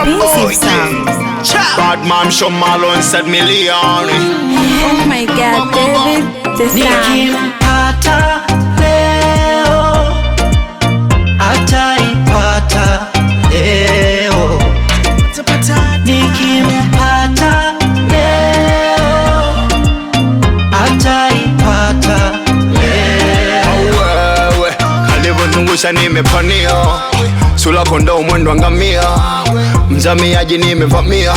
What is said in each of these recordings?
expensive sound. Bad man show Marlon said million. Oh my God, David, the sound. Nikimpata leo, ataipata leo. Nikimpata leo, ataipata leo. Wewe alivyozungusha nimepania, sula konda umwendo wa ngamia, mzamiaji nimevamia,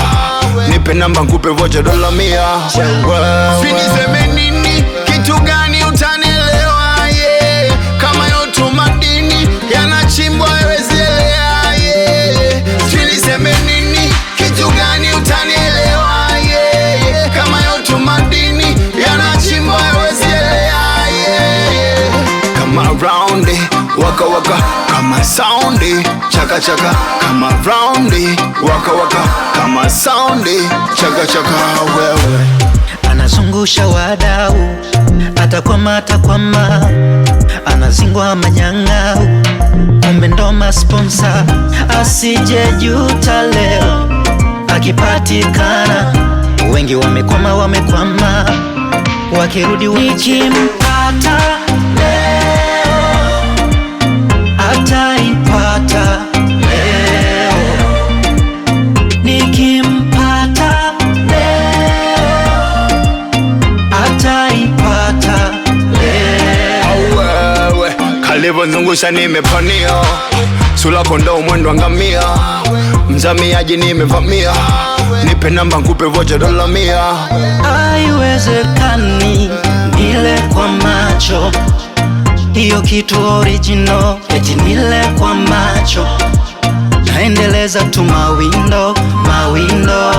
nipe namba nkupe vocha dola 100. Siniseme nini, kitu gani utanielewa, yeah. Kama yote madini yanachimbwa haiwezi elea, yeah. Siniseme nini, kitu gani utanielewa, yeah. Kama yote madini yanachimbwa haiwezi elea, yeah. Kama roundi waka waka, kama soundi chaka chaka, kama roundi waka waka, kama soundi chaka chaka. Wewe anazungusha wadau, atakwama atakwama, anazingwa manyang'au, kumbe ndo masponsa, asije juta leo akipatikana. Wengi wamekwama wamekwama, wakirudi nikimpata leo, ataipata leo. Nikimpata leo, ataipata leo. wewe kalivozungusha nimepania, sula konda umwendo wa ngamia, mzamiaji nimevamia, nipe namba nkupe vocha dola 100. Haiwezekani nile kwa macho hiyo kitu original, eti nile kwa macho, naendeleza tu mawindo mawindo,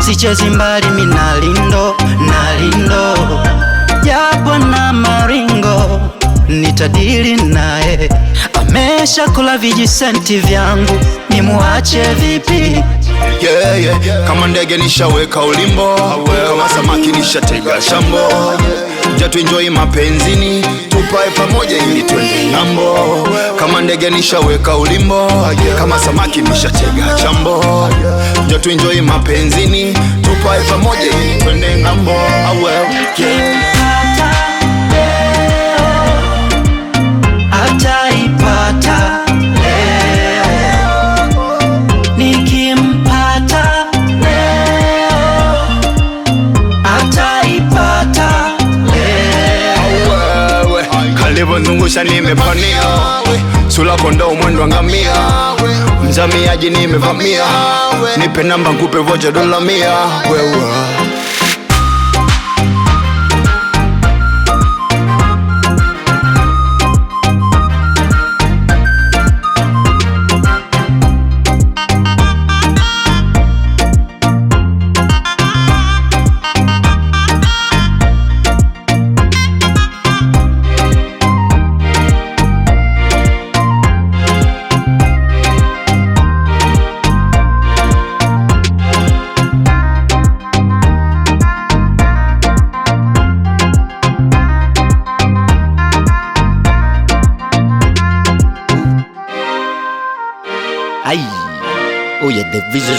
sichezi mbali minalindo nalindo, japo na maringo nitadili naye, amesha kula vijisenti vyangu, nimuache vipi? Yeah, yeah. Kama ndege nishaweka ulimbo, kama samaki nishatega shambo, ja tuenjoy mapenzini, tupae pamoja ili twende ng'ambo. Kama ndege nishaweka ulimbo, kama samaki nishatega shambo, ja tuenjoy mapenzini, tupae pamoja ili twende ng'ambo. Nikimpata leo, ataipata leo. Nikimpata leo, ataipata leo. Wewe kalivozungusha nimepania, sula konda umwendo wa ngamia, mzamiaji nimevamia, nipe namba nkupe vocha dola 100. Wewe Aïe, oh, il y a des visions,